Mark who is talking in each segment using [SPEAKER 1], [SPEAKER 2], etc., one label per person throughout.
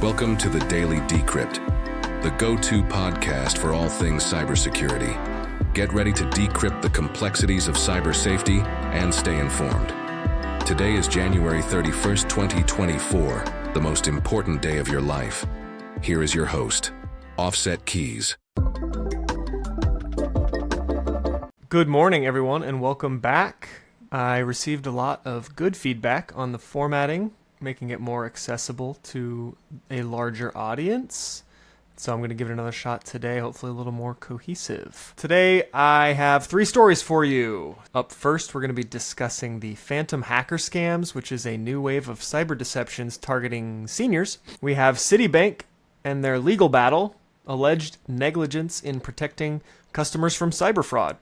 [SPEAKER 1] Welcome to the Daily Decrypt, the go-to podcast for all things cybersecurity. Get ready to decrypt the complexities of cyber safety and stay informed. Today is January 31st, 2024, the most important day of your life. Here is your host, Offset Keys.
[SPEAKER 2] Good morning, everyone, and welcome back. I received a lot of good feedback on the formatting, making it more accessible to a larger audience. So I'm going to give it another shot today, hopefully a little more cohesive. Today, I have 3 stories for you. Up first, we're going to be discussing the phantom hacker scams, which is a new wave of cyber deceptions targeting seniors. We have Citibank and their legal battle, alleged negligence in protecting customers from cyber fraud.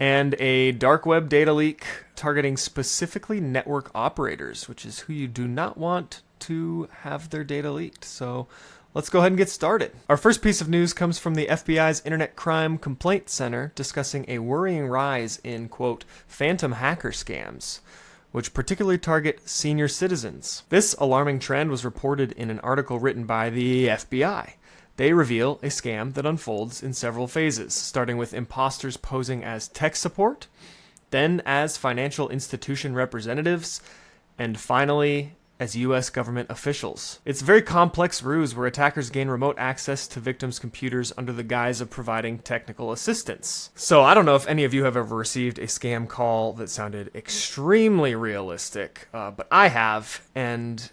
[SPEAKER 2] And a dark web data leak targeting specifically network operators, which is who you do not want to have their data leaked. So let's go ahead and get started. Our first piece of news comes from the FBI's Internet Crime Complaint Center discussing a worrying rise in, quote, phantom hacker scams, which particularly target senior citizens. This alarming trend was reported in an article written by the FBI. They reveal a scam that unfolds in several phases, starting with imposters posing as tech support, then as financial institution representatives, and finally as U.S. government officials. It's a very complex ruse where attackers gain remote access to victims' computers under the guise of providing technical assistance. So I don't know if any of you have ever received a scam call that sounded extremely realistic, but I have, and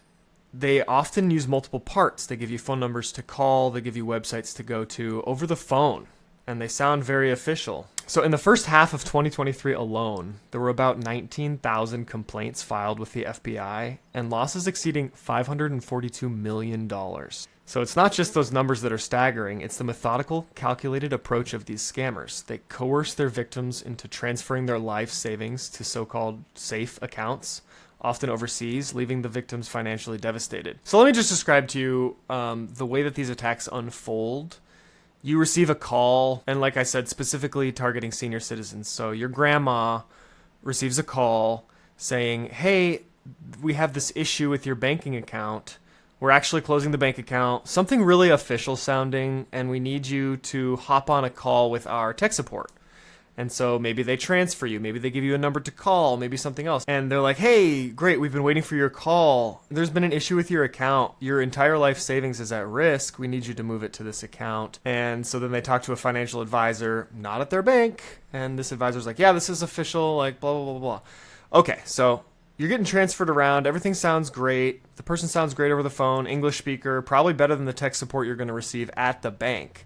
[SPEAKER 2] they often use multiple parts. They give you phone numbers to call, they give you websites to go to over the phone, and they sound very official. So in the first half of 2023 alone, there were about 19,000 complaints filed with the FBI and losses exceeding $542 million. So it's not just those numbers that are staggering, it's the methodical, calculated approach of these scammers. They coerce their victims into transferring their life savings to so-called safe accounts, often overseas, leaving the victims financially devastated. So let me just describe to you the way that these attacks unfold. You receive a call, and like I said, specifically targeting senior citizens. So your grandma receives a call saying, hey, we have this issue with your banking account. We're actually closing the bank account, something really official sounding, and we need you to hop on a call with our tech support. And so maybe they transfer you, maybe they give you a number to call, maybe something else. And they're like, hey, great, we've been waiting for your call. There's been an issue with your account. Your entire life savings is at risk. We need you to move it to this account. And so then they talk to a financial advisor, not at their bank. And this advisor's like, yeah, this is official, like blah, blah, blah, blah. Okay, so you're getting transferred around. Everything sounds great. The person sounds great over the phone, English speaker, probably better than the tech support you're going to receive at the bank.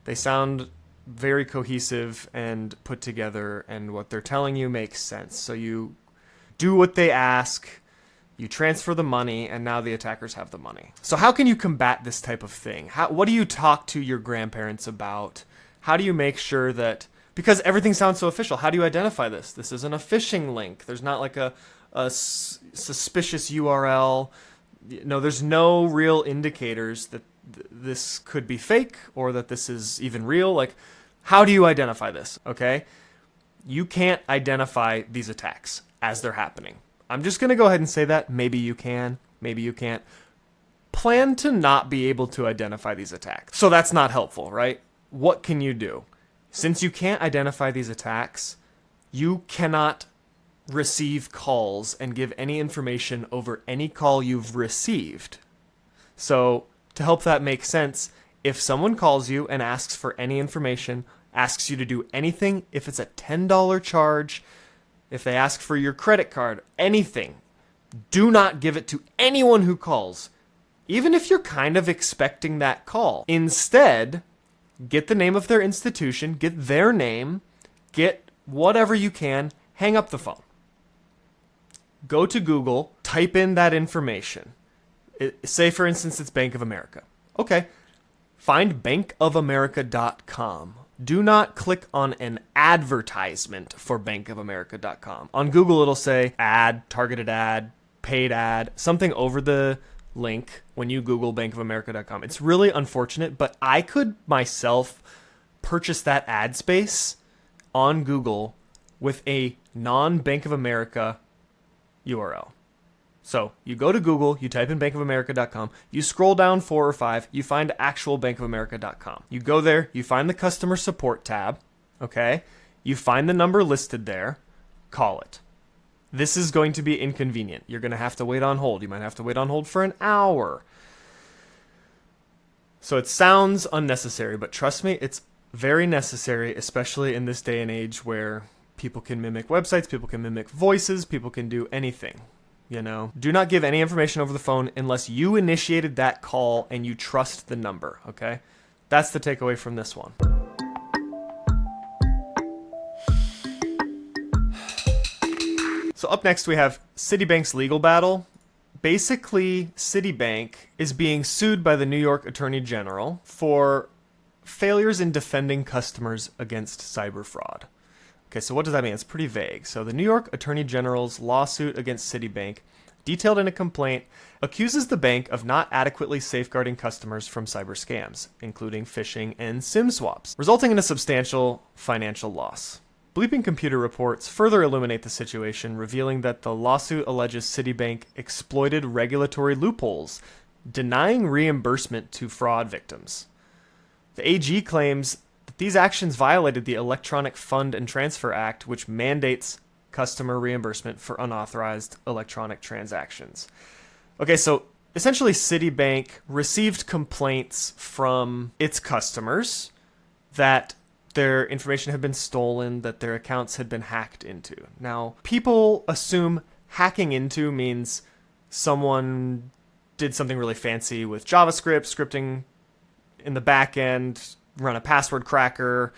[SPEAKER 2] They sound very cohesive and put together, and what they're telling you makes sense. So you do what they ask, you transfer the money, and now the attackers have the money. So how can you combat this type of thing? What do you talk to your grandparents about? How do you make sure that, because everything sounds so official, how do you identify this? This isn't a phishing link. There's not like a suspicious URL. No, there's no real indicators that this could be fake or that this is even real. Like, how do you identify this? Okay, you can't identify these attacks as they're happening. I'm just going to go ahead and say that. Maybe you can, maybe you can't. Plan to not be able to identify these attacks. So that's not helpful, right? What can you do? Since you can't identify these attacks, you cannot receive calls and give any information over any call you've received. So to help that make sense, if someone calls you and asks for any information, asks you to do anything, if it's a $10 charge, if they ask for your credit card, anything, do not give it to anyone who calls, even if you're kind of expecting that call. Instead, get the name of their institution, get their name, get whatever you can, hang up the phone. Go to Google, type in that information. Say, for instance, it's Bank of America. Okay, find bankofamerica.com. Do not click on an advertisement for bankofamerica.com. On Google, it'll say ad, targeted ad, paid ad, something over the link when you Google bankofamerica.com. It's really unfortunate, but I could myself purchase that ad space on Google with a non-Bank of America URL. So you go to Google, you type in bankofamerica.com, you scroll down 4 or 5, you find actual bankofamerica.com. You go there, you find the customer support tab, okay? You find the number listed there, call it. This is going to be inconvenient. You're going to have to wait on hold. You might have to wait on hold for an hour. So it sounds unnecessary, but trust me, it's very necessary, especially in this day and age where people can mimic websites, people can mimic voices, people can do anything. You know, do not give any information over the phone unless you initiated that call and you trust the number, okay? That's the takeaway from this one. So up next we have Citibank's legal battle. Basically, Citibank is being sued by the New York Attorney General for failures in defending customers against cyber fraud. Okay, so what does that mean? It's pretty vague. So the New York Attorney General's lawsuit against Citibank, detailed in a complaint, accuses the bank of not adequately safeguarding customers from cyber scams, including phishing and SIM swaps, resulting in a substantial financial loss. BleepingComputer Reports further illuminate the situation, revealing that the lawsuit alleges Citibank exploited regulatory loopholes, denying reimbursement to fraud victims. The AG claims that these actions violated the Electronic Fund and Transfer Act, which mandates customer reimbursement for unauthorized electronic transactions. Okay, so essentially Citibank received complaints from its customers that their information had been stolen, that their accounts had been hacked into. Now, people assume hacking into means someone did something really fancy with JavaScript, scripting in the back end, run a password cracker,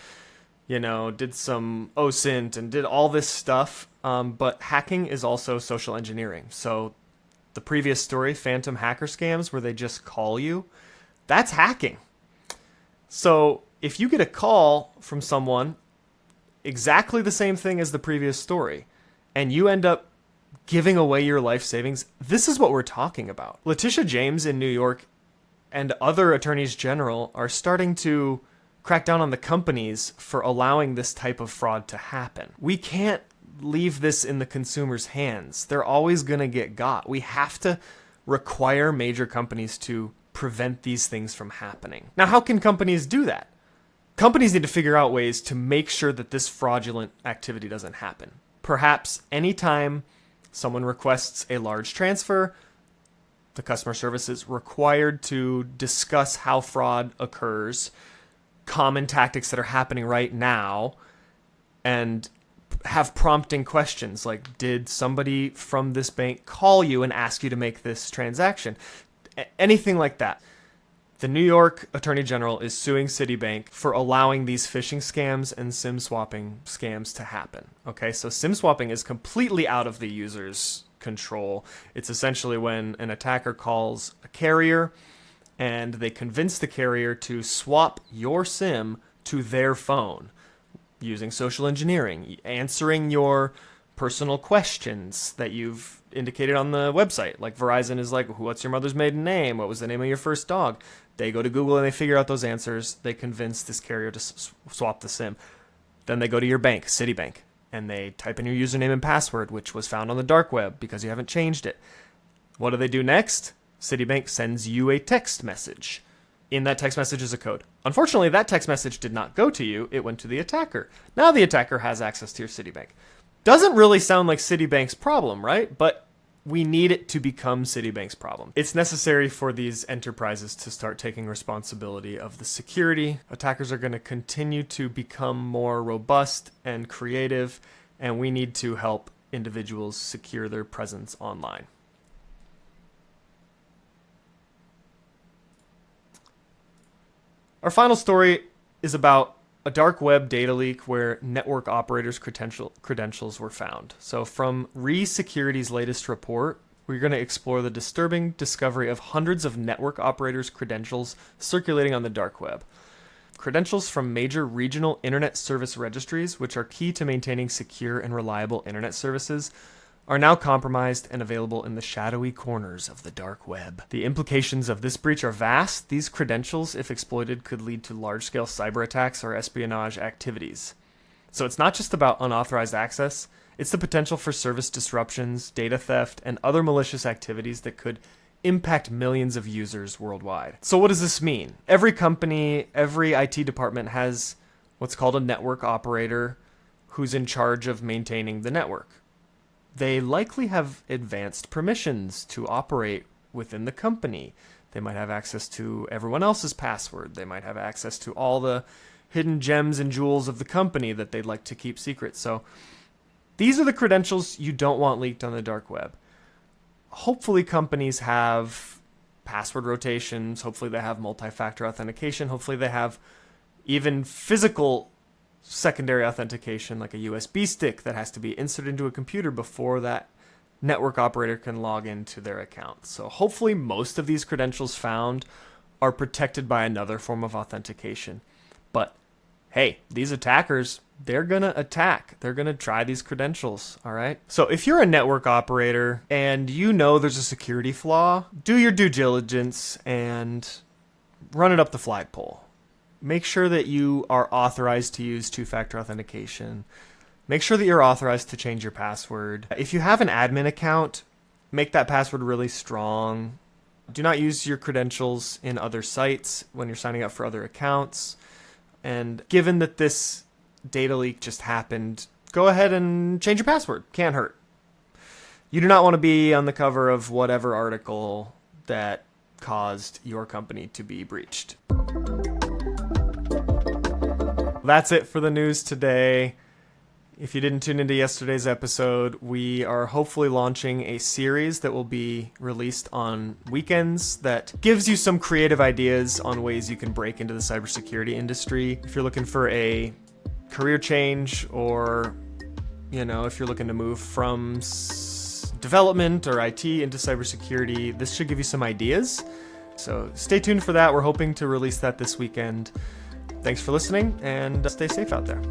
[SPEAKER 2] you know, did some OSINT and did all this stuff. But hacking is also social engineering. So the previous story, phantom hacker scams, where they just call you, that's hacking. So if you get a call from someone, exactly the same thing as the previous story, and you end up giving away your life savings, this is what we're talking about. Letitia James in New York and other attorneys general are starting to crack down on the companies for allowing this type of fraud to happen. We can't leave this in the consumer's hands. They're always going to get got. We have to require major companies to prevent these things from happening. Now, how can companies do that? Companies need to figure out ways to make sure that this fraudulent activity doesn't happen. Perhaps anytime someone requests a large transfer, the customer service is required to discuss how fraud occurs, common tactics that are happening right now, and have prompting questions like, did somebody from this bank call you and ask you to make this transaction? Anything like that. The New York Attorney General is suing Citibank for allowing these phishing scams and SIM swapping scams to happen. Okay, so SIM swapping is completely out of the user's control. It's essentially when an attacker calls a carrier and they convince the carrier to swap your SIM to their phone using social engineering, answering your personal questions that you've indicated on the website. Like Verizon is like, what's your mother's maiden name? What was the name of your first dog? They go to Google and they figure out those answers. They convince this carrier to swap the SIM. Then they go to your bank, Citibank, and they type in your username and password, which was found on the dark web because you haven't changed it. What do they do next? Citibank sends you a text message. In that text message is a code. Unfortunately, that text message did not go to you. It went to the attacker. Now the attacker has access to your Citibank. Doesn't really sound like Citibank's problem, right? But we need it to become Citibank's problem. It's necessary for these enterprises to start taking responsibility of the security. Attackers are going to continue to become more robust and creative, and we need to help individuals secure their presence online. Our final story is about a dark web data leak where network operators' credentials were found. So from Resecurity's latest report, we're going to explore the disturbing discovery of hundreds of network operators' credentials circulating on the dark web. Credentials from major regional internet service registries, which are key to maintaining secure and reliable internet services, are now compromised and available in the shadowy corners of the dark web. The implications of this breach are vast. These credentials, if exploited, could lead to large-scale cyberattacks or espionage activities. So it's not just about unauthorized access, It's the potential for service disruptions, data theft, and other malicious activities that could impact millions of users worldwide. So what does this mean? Every company, every IT department has what's called a network operator who's in charge of maintaining the network. They likely have advanced permissions to operate within the company. They might have access to everyone else's password. They might have access to all the hidden gems and jewels of the company that they'd like to keep secret. So these are the credentials you don't want leaked on the dark web. Hopefully companies have password rotations. Hopefully they have multi-factor authentication. Hopefully they have even physical secondary authentication, like a USB stick that has to be inserted into a computer before that network operator can log into their account. So hopefully most of these credentials found are protected by another form of authentication. But hey, these attackers, they're going to attack. They're going to try these credentials, all right? So if you're a network operator and you know there's a security flaw, do your due diligence and run it up the flagpole. Make sure that you are authorized to use two-factor authentication. Make sure that you're authorized to change your password. If you have an admin account, make that password really strong. Do not use your credentials in other sites when you're signing up for other accounts. And given that this data leak just happened, go ahead and change your password. Can't hurt. You do not want to be on the cover of whatever article that caused your company to be breached. That's it for the news today. If you didn't tune into yesterday's episode, we are hopefully launching a series that will be released on weekends that gives you some creative ideas on ways you can break into the cybersecurity industry. If you're looking for a career change, or, if you're looking to move from development or IT into cybersecurity, this should give you some ideas. So stay tuned for that. We're hoping to release that this weekend. Thanks for listening, and stay safe out there.